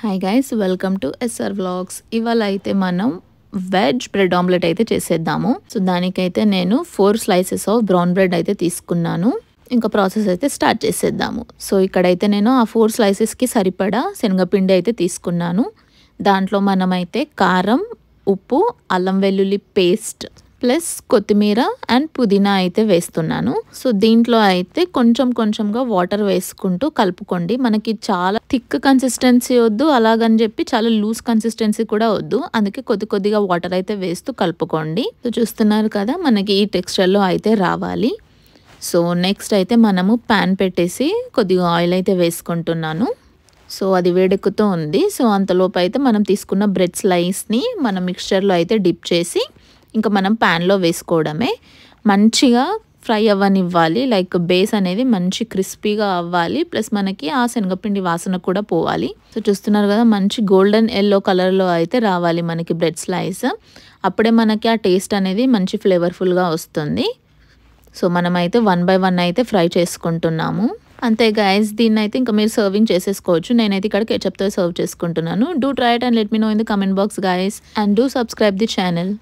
Hi guys, welcome to SR vlogs. ఇవాళ అయితే మనం వెజ్ బ్రెడ్ ఆమ్లెట్ అయితే చేసేద్దాము. సో దానికైతే నేను 4 స్లైసెస్ ఆఫ్ బ్రౌన్ బ్రెడ్ అయితే తీసుకున్నాను. ఇంకా ప్రాసెస్ అయితే స్టార్ట్ చేసేద్దాము. సో ఇక్కడైతే నేను ఆ 4 స్లైసెస్కి సరిపడా శనగపిండి అయితే తీసుకున్నాను. దాంట్లో మనమైతే కారం, ఉప్పు, అల్లం వెల్లుల్లి పేస్ట్ ప్లస్ కొత్తిమీర అండ్ పుదీనా అయితే వేస్తున్నాను. సో దీంట్లో అయితే కొంచెంగా వాటర్ వేసుకుంటూ కలుపుకోండి. మనకి చాలా థిక్ కన్సిస్టెన్సీ వద్దు, అలాగని చెప్పి చాలా లూజ్ కన్సిస్టెన్సీ కూడా వద్దు. అందుకే కొద్దిగా వాటర్ అయితే వేస్తూ కలుపుకోండి. సో చూస్తున్నారు కదా, మనకి ఈ టెక్స్చర్లో అయితే రావాలి. సో నెక్స్ట్ అయితే మనము ప్యాన్ పెట్టేసి కొద్దిగా ఆయిల్ అయితే వేసుకుంటున్నాను. సో అది వేడెక్కుతూ ఉంది. సో అంతలోపు అయితే మనం తీసుకున్న బ్రెడ్ స్లైస్ని మనం మిక్స్చర్లో అయితే డిప్ చేసి ఇంకా మనం ప్యాన్లో వేసుకోవడమే. మంచిగా ఫ్రై అవ్వనివ్వాలి, లైక్ బేస్ అనేది మంచి క్రిస్పీగా అవ్వాలి, ప్లస్ మనకి ఆ శనగపిండి వాసన కూడా పోవాలి. సో చూస్తున్నారు కదా, మంచి గోల్డెన్ ఎల్లో కలర్లో అయితే రావాలి మనకి బ్రెడ్ స్లైస్. అప్పుడే మనకి ఆ టేస్ట్ అనేది మంచి ఫ్లేవర్ఫుల్గా వస్తుంది. సో మనమైతే 1 by 1 అయితే ఫ్రై చేసుకుంటున్నాము. అంతే గైస్, దీన్ని అయితే ఇంకా మీరు సర్వింగ్ చేసేసుకోవచ్చు. నేనైతే ఇక్కడ కెచప్తో సర్వ్ చేసుకుంటున్నాను. Do try it and let me know in the comment box guys, and do subscribe the channel.